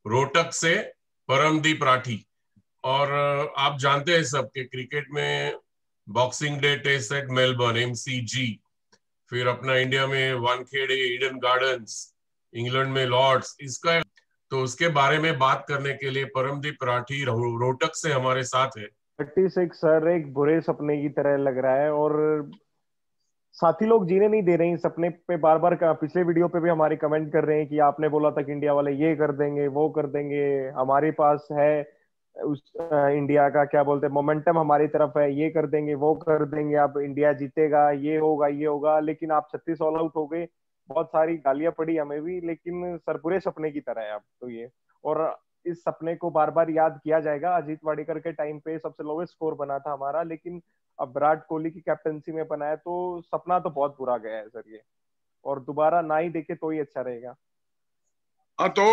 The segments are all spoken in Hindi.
रोहतक से परमदीप राठी। और आप जानते हैं सब कि क्रिकेट में Boxing Day test at Melbourne, MCG, फिर अपना इंडिया में वानखेड़े, ईडन गार्डन्स, इंग्लैंड में लॉर्ड्स, इसका तो उसके बारे में बात करने के लिए परमदीप राठी रोहतक से हमारे साथ है। 36 सर एक बुरे सपने की तरह लग रहा है, और साथी लोग जीने नहीं दे रहे हैं इस सपने पे। बार बार पिछले वीडियो पे भी हमारी कमेंट कर रहे हैं कि आपने बोला था कि इंडिया वाले ये कर देंगे वो कर देंगे, हमारे पास है उस इंडिया का क्या बोलते हैं मोमेंटम हमारी तरफ है, ये कर देंगे वो कर देंगे, अब इंडिया जीतेगा, ये होगा, लेकिन आप 36 ऑल आउट हो गए। बहुत सारी गालियां पड़ी हमें भी, लेकिन सर बुरे सपने की तरह है अब तो ये। और इस सपने को बार बार याद किया जाएगा। अजीत वाडेकर के टाइम पे सबसे लोवेस्ट स्कोर बना था हमारा, लेकिन अब विराट कोहली की कैप्टनसी में बना है, तो सपना तो बहुत बुरा गया है सर ये। और दोबारा ना ही देखे तो ही अच्छा रहेगा। हाँ तो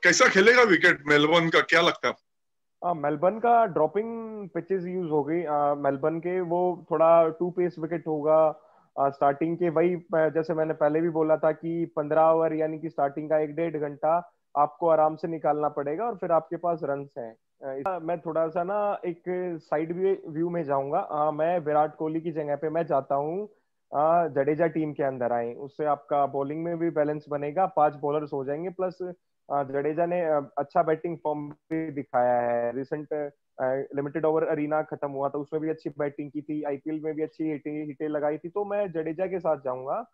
कैसा खेलेगा विकेट मेलबर्न का, क्या लगता है? मेलबर्न का ड्रॉपिंग पिचेस यूज हो गई मेलबर्न के, वो थोड़ा टू पेस विकेट होगा। स्टार्टिंग के वही जैसे मैंने पहले भी बोला था कि 15 ओवर यानी कि स्टार्टिंग का 1-1.5 घंटा आपको आराम से निकालना पड़ेगा, और फिर आपके पास रन्स हैं। मैं थोड़ा सा ना एक साइड व्यू में जाऊंगा। मैं विराट कोहली की जगह पे मैं चाहता हूँ जडेजा टीम के अंदर आए, उससे आपका बॉलिंग में भी बैलेंस बनेगा, 5 बॉलर्स हो जाएंगे, प्लस जडेजा ने अच्छा बैटिंग फॉर्म भी दिखाया है। रिसेंट लिमिटेड ओवर अरीना खत्म हुआ था, उसमें भी अच्छी बैटिंग की थी, आईपीएल में भी अच्छी हिटें लगाई थी, तो मैं जडेजा के साथ जाऊंगा।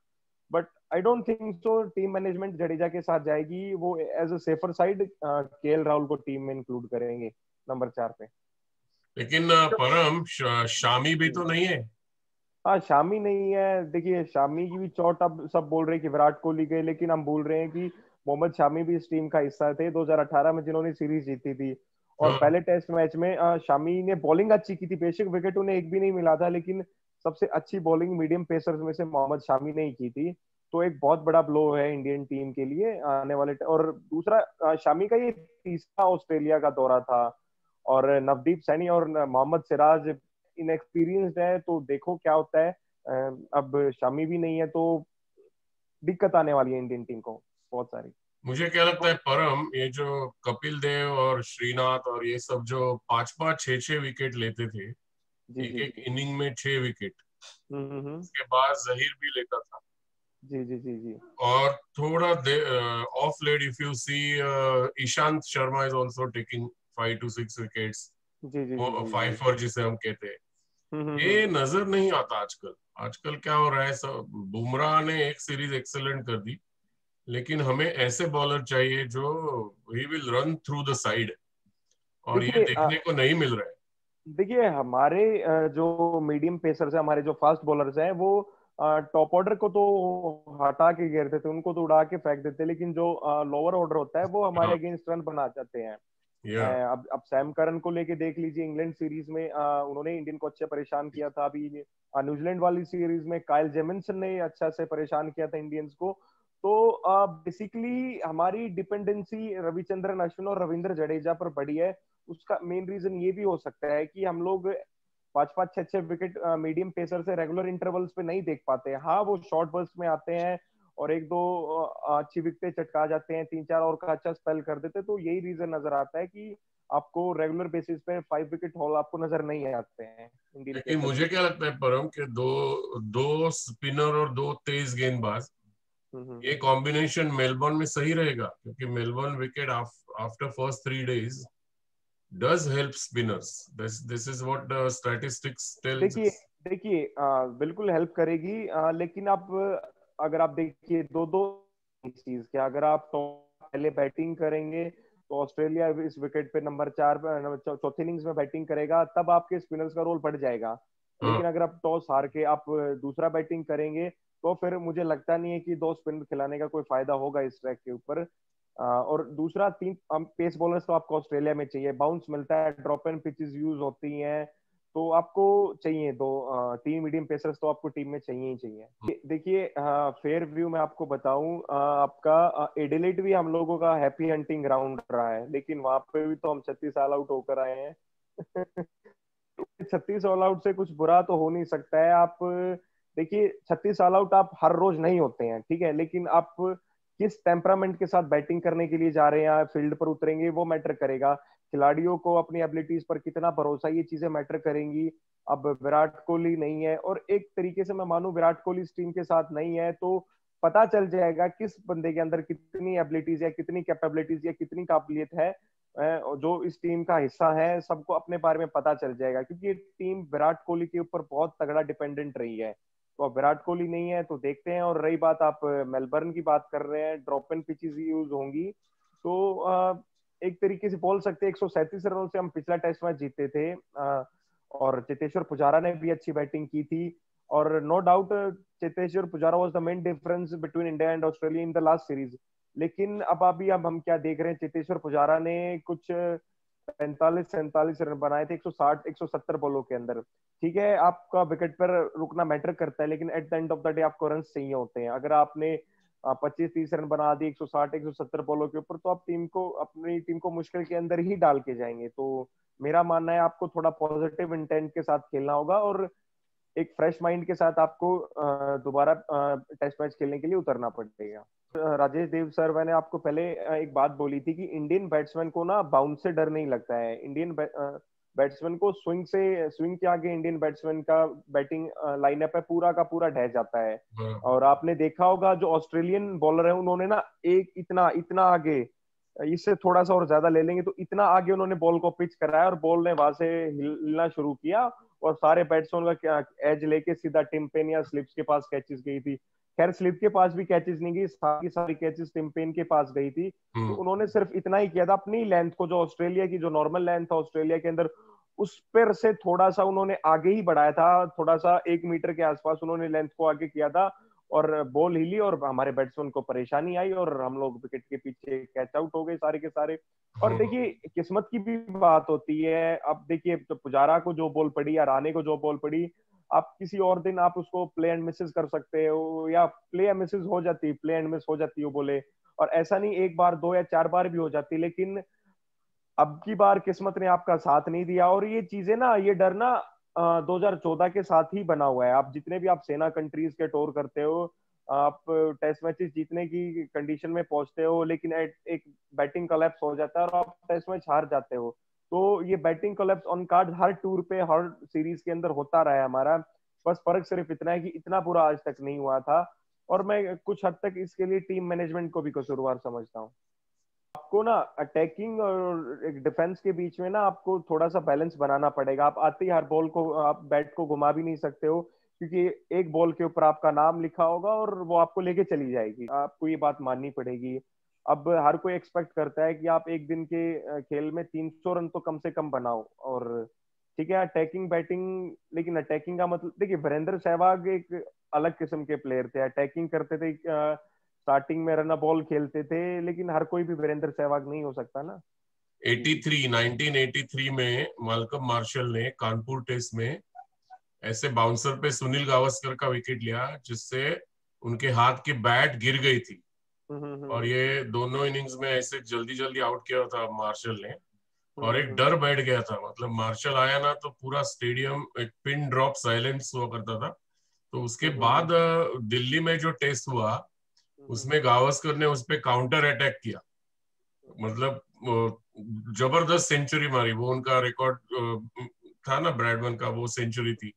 But I don't think so team management Jadeja के साथ जाएगी, वो as a safer side KL Rahul को टीम में इंक्लूड करेंगे नंबर 4 पे। लेकिन परम शामी भी तो नहीं है। हाँ शामी नहीं है, देखिए शामी की भी चोट, अब सब बोल रहे हैं कि विराट कोहली गए, लेकिन हम भूल रहे हैं कि मोहम्मद शामी भी इस टीम का हिस्सा थे 2018 में जिन्होंने सीरीज जीती थी। और हाँ। पहले टेस्ट मैच में शामी ने बॉलिंग अच्छी की थी, बेशक विकेट उन्हें एक भी नहीं मिला था, लेकिन सबसे अच्छी बॉलिंग मीडियम पेसर्स में से मोहम्मद शामी ने ही की थी। तो एक बहुत बड़ा ब्लो है इंडियन टीम के लिए आने वाले और दूसरा शामी का ये तीसरा ऑस्ट्रेलिया का दौरा था। और नवदीप सैनी और मोहम्मद सिराज इनएक्सपीरियंस्ड है, तो देखो क्या होता है। अब शामी भी नहीं है, तो दिक्कत आने वाली है इंडियन टीम को बहुत सारी। मुझे क्या लगता है परम, ये जो कपिल देव और श्रीनाथ और ये सब जो 5-5 6-6 विकेट लेते थे, जी एक जी एक जी। इनिंग में 6 विकेट, हम्म। उसके बाद जहीर भी लेता था। जी जी जी जी और थोड़ा of late if you see, Ishant Sharma is also taking 5 to 6 wickets, जी जी जी जी जी। 5 4 जिसे हम कहते हैं। ये हम्म। नजर नहीं आता आजकल। आजकल क्या हो रहा है, सब बुमराह ने एक सीरीज एक्सेलेंट कर दी, लेकिन हमें ऐसे बॉलर चाहिए जो he will run through the side, और ये देखिए देखने को नहीं मिल रहा है। देखिए हमारे जो मीडियम पेसर्स हैं, हमारे जो फास्ट बॉलर्स हैं, वो टॉप ऑर्डर को तो हटा के घेरते थे, उनको तो उड़ा के फेंक देते, लेकिन जो लोअर ऑर्डर होता है वो हमारे हाँ। अगेंस्ट रन बना जाते हैं। या अब सैम करन को लेके देख लीजिए, इंग्लैंड सीरीज में उन्होंने इंडियन को अच्छे परेशान किया था। अभी न्यूजीलैंड वाली सीरीज में काइल जेमिसन ने अच्छा से परेशान किया था इंडियंस को। तो बेसिकली हमारी डिपेंडेंसी रविचंद्रन अश्विन और रविंद्र जडेजा पर बढ़ी है। उसका मेन रीजन ये भी हो सकता है कि हम लोग 5-5 6-6 विकेट मीडियम पेसर से रेगुलर इंटरवल्स पे नहीं देख पाते। हाँ वो शॉर्ट बर्स्ट में आते हैं और एक दो अच्छी विकेटें चटका जाते हैं, 3-4 और का अच्छा स्पेल कर देते, तो यही रीजन नजर आता है कि आपको रेगुलर बेसिस पे 5 विकेट हॉल आपको नजर नहीं आते हैं इंडियन लेकिन पेसर्स मुझे के। क्या लगता है परम कि दो दो स्पिनर और दो तेज गेंदबाज, हम्म। ये कॉम्बिनेशन मेलबर्न में सही रहेगा, क्योंकि Melbourne wicket after first 3 days does help spinners. This is what the statistics tells देखिए us. देखिए बिल्कुल हेल्प करेगी, लेकिन आप अगर आप देखिए दो दो चीज क्या, अगर आप तो पहले बैटिंग करेंगे तो ऑस्ट्रेलिया इस विकेट पे नंबर 4 पे चौथे इनिंग्स में बैटिंग करेगा, तब आपके स्पिनर्स का रोल बढ़ जाएगा। हाँ। लेकिन अगर आप टॉस हार के आप दूसरा बैटिंग करेंगे, तो फिर मुझे लगता नहीं है कि दो स्पिनर खिलाने का कोई फायदा होगा इस ट्रैक के ऊपर। और दूसरा, तीन पेस बॉलर्स तो आपको ऑस्ट्रेलिया में चाहिए, बाउंस मिलता है, ड्रॉप एंड पिचेस यूज होती हैं, तो आपको चाहिए दो 3 मीडियम पेसर्स तो आपको टीम में चाहिए ही चाहिए। देखिए फेयर व्यू में आपको बताऊं, आपका एडिलेट भी हम लोगों का हैप्पी हंटिंग ग्राउंड रहा है, लेकिन वहां पे भी तो हम 36 ऑल आउट होकर आए हैं। 36 ऑल आउट से कुछ बुरा तो हो नहीं सकता है। आप देखिए 36 ऑल आउट आप हर रोज नहीं होते हैं, ठीक है, लेकिन आप किस टेम्परामेंट के साथ बैटिंग करने के लिए जा रहे हैं, फील्ड पर उतरेंगे, वो मैटर करेगा। खिलाड़ियों को अपनी एबिलिटीज पर कितना भरोसा, ये चीजें मैटर करेंगी। अब विराट कोहली नहीं है, और एक तरीके से मैं मानूं विराट कोहली इस टीम के साथ नहीं है, तो पता चल जाएगा किस बंदे के अंदर कितनी एबिलिटीज है, कितनी कैपेबिलिटीज या कितनी काबिलियत है। जो इस टीम का हिस्सा है, सबको अपने बारे में पता चल जाएगा, क्योंकि ये टीम विराट कोहली के ऊपर बहुत तगड़ा डिपेंडेंट रही है। तो अब विराट कोहली नहीं है तो देखते हैं। और रही बात, आप मेलबर्न की बात कर रहे हैं, ड्रॉप इन पिचेस यूज होंगी, तो एक तरीके से बोल सकते हैं 137 रनों से हम पिछला टेस्ट मैच जीते थे। और चेतेश्वर पुजारा ने भी अच्छी बैटिंग की थी, और no doubt Cheteshwar Pujara was the main difference between India and Australia in the last series. लेकिन अब हम क्या देख रहे हैं, चेतेश्वर पुजारा ने कुछ 45-47 रन बनाए थे 160-170 बॉलों के अंदर। ठीक है, आपका विकेट पर रुकना मैटर करता है, लेकिन at the end of the day आपको रन चाहिए होते हैं। अगर आपने 25-30 रन बना दिए 160-170 बॉलों के ऊपर, तो आप अपनी टीम को मुश्किल के अंदर ही डाल के जाएंगे। तो मेरा मानना है आपको थोड़ा पॉजिटिव इंटेंट के साथ खेलना होगा, और एक फ्रेश माइंड के साथ आपको दोबारा टेस्ट मैच खेलने के लिए उतरना पड़ेगा। राजेश देव सर, मैंने आपको पहले एक बात बोली थी कि इंडियन बैट्समैन को ना बाउंस से डर नहीं लगता है। इंडियन बैट्समैन को स्विंग के आगे इंडियन बैट्समैन का बैटिंग लाइनअप है पूरा का पूरा ढह जाता है। और आपने देखा होगा जो ऑस्ट्रेलियन बॉलर है, उन्होंने ना एक इतना इतना आगे, इससे थोड़ा सा और ज्यादा ले लेंगे तो इतना आगे उन्होंने बॉल को पिच कराया, और बॉल ने वहां से हिलना शुरू किया, और सारे बैट्समैन का एज लेके सीधा टिम पेन या स्लिप्स के पास कैचेस गई थी। खैर स्लिप के पास भी कैचेस नहीं गई, सारी कैचेस टिम पेन के पास गई थी। तो उन्होंने सिर्फ इतना ही किया था, अपनी लेंथ को, जो ऑस्ट्रेलिया की जो नॉर्मल लेंथ था ऑस्ट्रेलिया के अंदर, उस पर से थोड़ा सा उन्होंने आगे ही बढ़ाया था, थोड़ा सा 1 मीटर के आसपास उन्होंने लेंथ को आगे किया था, और बॉल हिली और हमारे बैट्समैन को परेशानी आई, और हम लोग विकेट के पीछे कैच आउट हो गए सारे के सारे। और देखिए किस्मत की भी बात होती है। अब देखिए तो पुजारा को जो बॉल पड़ी या राणे को जो बॉल पड़ी, आप किसी और दिन आप उसको प्ले एंड मिसेस कर सकते हो, या प्ले एंड मिसेस हो जाती है, प्ले एंड मिस हो जाती है वो बोले, और ऐसा नहीं एक बार 2 या 4 बार भी हो जाती, लेकिन अब की बार किस्मत ने आपका साथ नहीं दिया। और ये चीजें ना, ये डर ना 2014 के साथ ही बना हुआ है। आप जितने भी आप सेना कंट्रीज के टूर करते हो, आप टेस्ट मैचेस जीतने की कंडीशन में पहुंचते हो, लेकिन एक बैटिंग कोलैप्स हो जाता है और आप टेस्ट मैच हार जाते हो। तो ये batting collapse on card her tour पे, हर सीरीज के अंदर होता रहा है हमारा। बस फर्क सिर्फ इतना है कि इतना बुरा आज तक नहीं हुआ था, और मैं कुछ हद तक इसके लिए टीम मैनेजमेंट को भी कसूरवार समझता हूँ। आपको ना अटैकिंग और एक डिफेंस के बीच में ना आपको थोड़ा सा बैलेंस बनाना पड़ेगा। आप आते ही हर बॉल को, आप बैट को घुमा भी नहीं सकते हो, क्योंकि एक बॉल के ऊपर आपका नाम लिखा होगा और वो आपको लेके चली जाएगी, आपको ये बात माननी पड़ेगी। अब हर कोई एक्सपेक्ट करता है कि आप एक दिन के खेल में 300 रन तो कम से कम बनाओ। और ठीक है अटैकिंग बैटिंग, लेकिन अटैकिंग का मतलब देखिए, वीरेंद्र सहवाग एक अलग किस्म के प्लेयर थे, अटैकिंग करते थे, स्टार्टिंग में रन बॉल खेलते थे, लेकिन हर कोई भी वीरेंद्र सहवाग नहीं हो सकता ना। 1983 में माल्कम मार्शल ने कानपुर टेस्ट में ऐसे बाउंसर पे सुनील गावस्कर का विकेट लिया जिससे उनके हाथ की बैट गिर गई थी, और ये दोनों इनिंग्स में ऐसे जल्दी जल्दी आउट किया था मार्शल ने, और एक डर बैठ गया था। मतलब मार्शल आया ना तो पूरा स्टेडियम एक पिन ड्रॉप साइलेंस हुआ करता था। तो उसके बाद दिल्ली में जो टेस्ट हुआ उसमें गावस्कर ने उस पर काउंटर अटैक किया, मतलब जबरदस्त सेंचुरी मारी। वो उनका रिकॉर्ड था ना ब्रैडमैन का, वो सेंचुरी थी,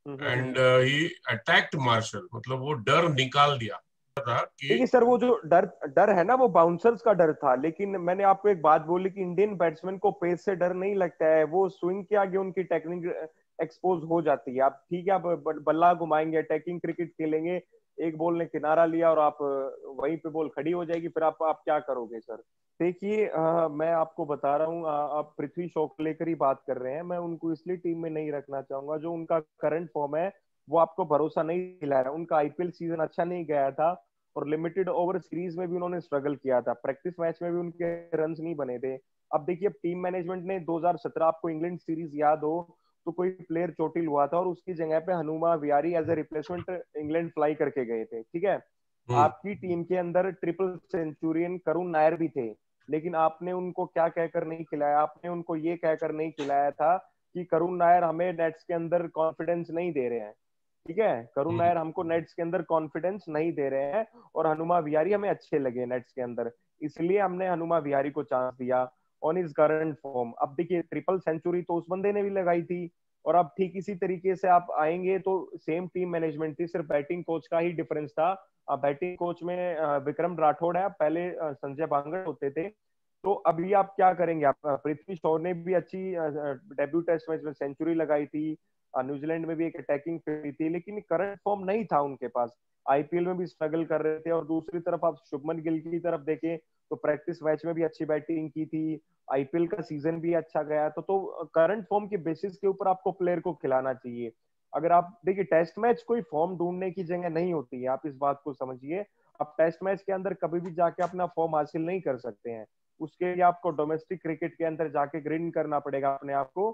एंड ही अटैक्ड मार्शल, मतलब वो डर निकाल दिया था कि देखिए सर, वो जो डर है ना, वो बाउंसर्स का डर था। लेकिन मैंने आपको एक बात बोली कि इंडियन बैट्समैन को पेस से डर नहीं लगता है, वो स्विंग के आगे उनकी टेक्निक एक्सपोज हो जाती है। आप ठीक है, आप बल्ला घुमाएंगे, अटैकिंग क्रिकेट खेलेंगे, एक बॉल ने किनारा लिया और आप वहीं पे बॉल खड़ी हो जाएगी, फिर आप क्या करोगे सर। देखिए मैं आपको बता रहा हूँ, आप पृथ्वी शॉ को लेकर ही बात कर रहे हैं, मैं उनको इसलिए टीम में नहीं रखना चाहूंगा। जो उनका करंट फॉर्म है वो आपको भरोसा नहीं दिला रहा। उनका आईपीएल सीजन अच्छा नहीं गया था, और लिमिटेड ओवर सीरीज में भी उन्होंने स्ट्रगल किया था, प्रैक्टिस मैच में भी उनके रन्स नहीं बने थे। अब देखिए टीम मैनेजमेंट ने 2017, आपको इंग्लैंड सीरीज याद हो तो कोई प्लेयर चोटिल हुआ था और उसकी जगह पे Hanuma Vihari as a replacement England fly करके गए थे। ठीक है, आपकी टीम के अंदर ट्रिपल सेंचुरियन करुण नायर भी थे, लेकिन आपने उनको क्या कहकर नहीं खिलाया, आपने उनको ये कहकर नहीं खिलाया था कि करुण नायर हमें नेट्स के अंदर कॉन्फिडेंस नहीं दे रहे हैं। ठीक है, करुण नायर हमको नेट्स के अंदर कॉन्फिडेंस नहीं दे रहे हैं, और हनुमा विहारी हमें अच्छे लगे नेट्स के अंदर, इसलिए हमने हनुमा विहारी को चांस दिया ऑन इज करंट फॉर्म। अब देखिए ट्रिपल सेंचुरी तो उस बंदे ने भी लगाई थी, और अब ठीक इसी तरीके से आप आएंगे तो सेम टीम मैनेजमेंट थी, सिर्फ बैटिंग कोच का ही डिफरेंस था। अब बैटिंग कोच में विक्रम राठौड़ है, पहले संजय बांगड़ होते थे। तो अभी आप क्या करेंगे, आप पृथ्वी शॉ ने भी अच्छी डेब्यू टेस्ट मैच में सेंचुरी लगाई थी, न्यूजीलैंड में भी एक अटैकिंग थी, लेकिन करंट फॉर्म नहीं था उनके पास, आईपीएल में भी स्ट्रगल कर रहे थे। और दूसरी तरफ आप शुभमन गिल की तरफ देखें तो प्रैक्टिस मैच में भी अच्छी बैटिंग की थी, आईपीएल का सीजन भी अच्छा गया। तो करंट फॉर्म के बेसिस के ऊपर आपको प्लेयर को खिलाना चाहिए। अगर आप देखिए टेस्ट मैच कोई फॉर्म ढूंढने की जगह नहीं होती है, आप इस बात को समझिए। आप टेस्ट मैच के अंदर कभी भी जाके अपना फॉर्म हासिल नहीं कर सकते हैं, उसके लिए आपको डोमेस्टिक क्रिकेट के अंदर जाके ग्रिंड करना पड़ेगा अपने आप को,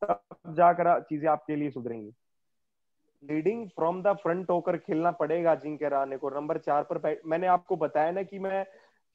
तब जाकर चीजें आपके लिए सुधरेंगी। लीडिंग फ्रॉम द फ्रंट होकर खेलना पड़ेगा अजिंक्य रहाणे को, नंबर 4 पर। मैंने आपको बताया ना कि मैं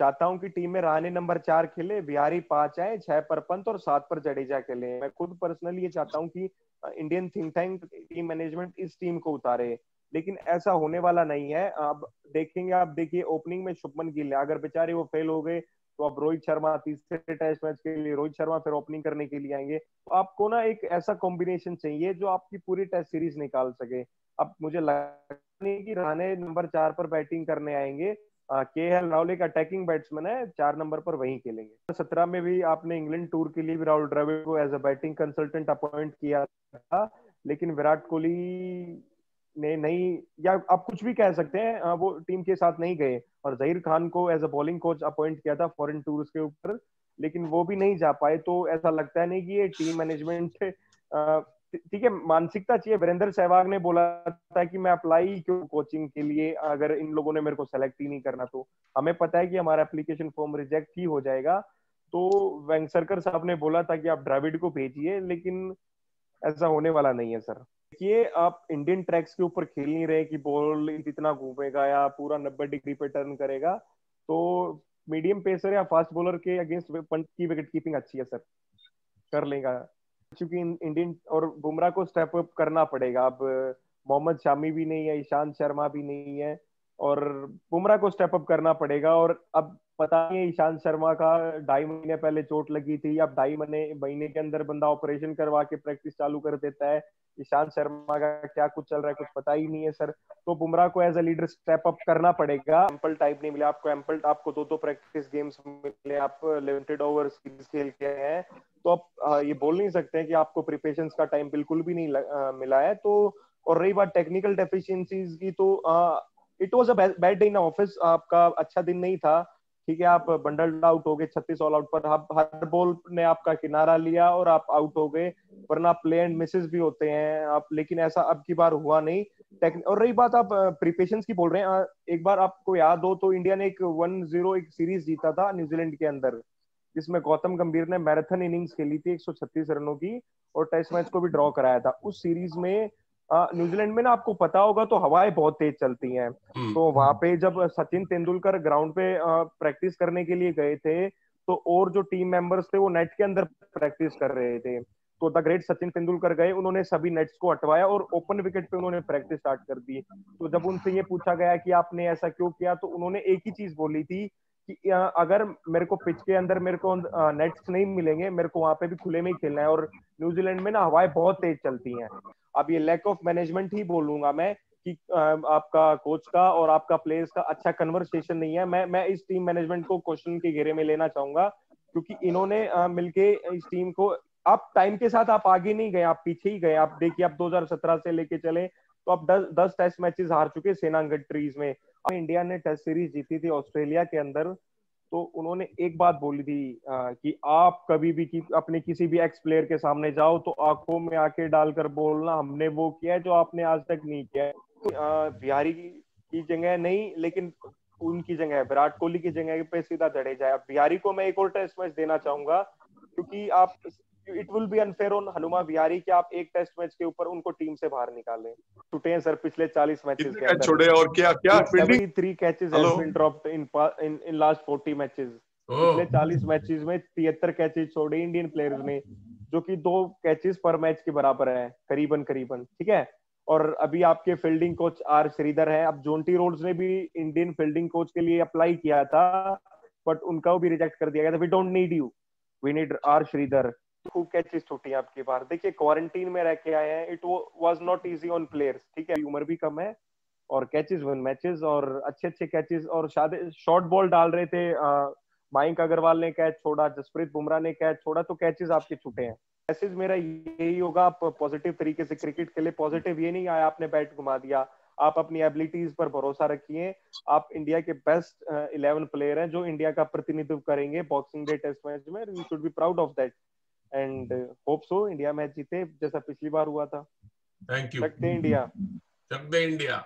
चाहता हूं कि टीम में रहाणे नंबर 4 खेले, बिहारी 5 आए, 6 पर पंत और 7 पर जडेजा खेले। मैं खुद पर्सनली ये चाहता हूं कि Indian think tank team management इस टीम को उतारे, लेकिन ऐसा होने वाला नहीं है। अब देखेंगे, आप देखिए ओपनिंग में शुभमन गिल है, अगर बेचारे वो फेल हो गए तो अब रोहित शर्मा तीसरे टेस्ट मैच के लिए, रोहित शर्मा फिर ओपनिंग करने के लिए आएंगे। तो आपको ना एक ऐसा कॉम्बिनेशन चाहिए जो आपकी पूरी टेस्ट सीरीज निकाल सके। अब मुझे लगता नहीं कि रहाणे नंबर 4 पर बैटिंग करने आएंगे, केएल राहुल एक अटैकिंग बैट्समैन है, 4 नंबर पर वहीं खेलेंगे। 17 में भी आपने इंग्लैंड टूर के लिए भी राहुल द्रविड़ को as a batting consultant appoint किया था, लेकिन विराट कोहली ने नहीं, या आप कुछ भी कह सकते हैं, वो टीम के साथ नहीं गए। और जहीर खान को as a bowling coach appoint किया था फॉरेन टूर्स के ऊपर, लेकिन वो भी नहीं जा पाए। तो ऐसा लगता है नहीं कि ये टीम मैनेजमेंट, ठीक है मानसिकता चाहिए। वीरेंद्र सहवाग ने बोला था कि मैं अप्लाई क्यों कोचिंग के लिए, अगर इन लोगों ने मेरे को सेलेक्ट ही नहीं करना, तो हमें पता है कि हमारा एप्लीकेशन फॉर्म रिजेक्ट ही हो जाएगा। तो वेंगसरकर साहब ने बोला था कि आप द्रविड़ को भेजिए, लेकिन ऐसा होने वाला नहीं है सर। देखिए आप इंडियन ट्रैक्स के ऊपर खेल नहीं रहे कि बॉल इतना घूमेगा या पूरा 90 डिग्री पे टर्न करेगा, तो मीडियम पेसर या फास्ट बॉलर के अगेंस्ट पंत की विकेट कीपिंग अच्छी है सर, कर लेगा। क्योंकि इंडियन और बुमराह को स्टेप अप करना पड़ेगा। अब मोहम्मद शामी भी नहीं है, ईशांत शर्मा भी नहीं है, और बुमराह को स्टेप अप करना पड़ेगा। और अब पता नहीं है, ईशांत शर्मा का 2.5 महीने पहले चोट लगी थी, अब 2.5 महीने के अंदर बंदा ऑपरेशन करवा के प्रैक्टिस चालू कर देता है। ईशांत शर्मा का क्या कुछ चल रहा है कुछ पता ही नहीं है सर। तो बुमराह को as a leader step up करना पड़ेगा। एम्पल टाइप नहीं मिला आपको, एम्पल आपको 2 प्रैक्टिस गेम्स मिले, आप लिमिटेड ओवर सीरीज खेल के हैं, तो आप ये बोल नहीं सकते हैं कि आपको प्रिपरेशन का टाइम बिल्कुल भी नहीं मिला है। तो और रही बात टेक्निकल डेफिशिएंसीज की, तो it was a bad day in office, आपका अच्छा दिन नहीं था। ठीक है, आप बंडल आउट हो गए 36 ऑल आउट पर, हर बॉल ने आपका किनारा लिया और आप आउट हो गए, वरना प्ले एंड मिसेस भी होते हैं आप, लेकिन ऐसा अब की बार हुआ नहीं। और रही बात आप प्रिपरेशन की बोल रहे हैं, एक बार आपको याद हो तो इंडिया ने एक 1-0 एक सीरीज जीता था न्यूजीलैंड के अंदर, जिसमें गौतम गंभीर ने मैराथन इनिंग्स खेली थी 136 रनों की, और टेस्ट मैच को भी ड्रॉ कराया था। उस सीरीज में न्यूजीलैंड में ना, आपको पता होगा तो हवाएं बहुत तेज चलती हैं, तो वहां पे जब सचिन तेंदुलकर ग्राउंड पे प्रैक्टिस करने के लिए गए थे, तो और जो टीम मेंबर्स थे वो नेट के अंदर प्रैक्टिस कर रहे थे। तो द ग्रेट सचिन तेंदुलकर गए, उन्होंने सभी नेट्स को हटवाया और ओपन विकेट पे उन्होंने प्रैक्टिस स्टार्ट कर दी। तो जब उनसे ये पूछा गया कि आपने ऐसा क्यों किया, तो उन्होंने एक ही चीज बोली थी कि अगर मेरे को पिच के अंदर मेरे को नेट्स नहीं मिलेंगे, मेरे को वहां पे भी खुले में ही खेलना है। और न्यूजीलैंड में ना हवाएं बहुत तेज चलती हैं। अब ये लैक ऑफ मैनेजमेंट ही बोलूंगा मैं कि आपका कोच का और आपका प्लेयर्स का अच्छा कन्वर्सेशन नहीं है। मैं इस टीम मैनेजमेंट को क्वेश्चन के घेरे में लेना चाहूंगा, क्योंकि इन्होंने मिलके इस टीम को, आप टाइम के साथ आप आगे नहीं गए, आप पीछे ही गए। आप देखिए, आप 2017 से लेके चले तो आप 10 टेस्ट मैचेस हार चुके सेनागढ़ ट्रीज में। इंडिया ने टेस्ट सीरीज जीती थी ऑस्ट्रेलिया के अंदर, तो उन्होंने एक बात बोली थी कि आप कभी भी अपने किसी भी एक्स प्लेयर के सामने जाओ तो आंखों में आंखें डालकर बोलना, हमने वो किया है जो आपने आज तक नहीं किया है। तो बिहारी की जगह नहीं, लेकिन उनकी जगह विराट कोहली की जगह पे सीधा जडेजा है। बिहारी को मैं एक और टेस्ट मैच देना चाहूंगा, क्योंकि आप, it will be unfair on Hanuma Vihari कि आप एक टेस्ट मैच के ऊपर उनको टीम से बाहर निकालें। छूटे हैं सर पिछले 40 मैचेस के अंदर, छोड़े और क्या 73 catches has been dropped in last 40 matches. पिछले 40 मैचेस में 73 कैचेस छोड़े इंडियन प्लेयर्स ने, जो कि 2 कैचेस पर मैच के बराबर है करीबन, ठीक है। और अभी आपके फील्डिंग कोच आर श्रीधर है। अब जोंटी रोड्स ने भी इंडियन फील्डिंग कोच के लिए अप्लाई किया था, बट उनका भी रिजेक्ट कर दिया गया था। We don't need you, we need R Sridhar. खूब कैचेस छूटी हैं आपकी बार। देखिए क्वारंटीन में रह के आए हैं, it was not easy on players, ठीक है, उम्र भी कम है, और कैचेस वन मैचेस और अच्छे अच्छे कैचेस, और शायद शॉर्ट बॉल डाल रहे थे। मयंक अग्रवाल ने कैच छोड़ा, जसप्रीत बुमराह ने कैच छोड़ा, तो कैचेस आपके छूटे हैं। मैसेज मेरा यही होगा, आप पॉजिटिव तरीके से क्रिकेट खेले। पॉजिटिव ये नहीं आया आपने बैट घुमा दिया, आप अपनी एबिलिटीज पर भरोसा रखिए। आप इंडिया के बेस्ट 11 प्लेयर हैं जो इंडिया का प्रतिनिधित्व करेंगे बॉक्सिंग डे टेस्ट मैच में। We should be proud of that and hope so India match जीते जैसा पिछली बार हुआ था। Thank you. चक दे इंडिया, चक दे इंडिया।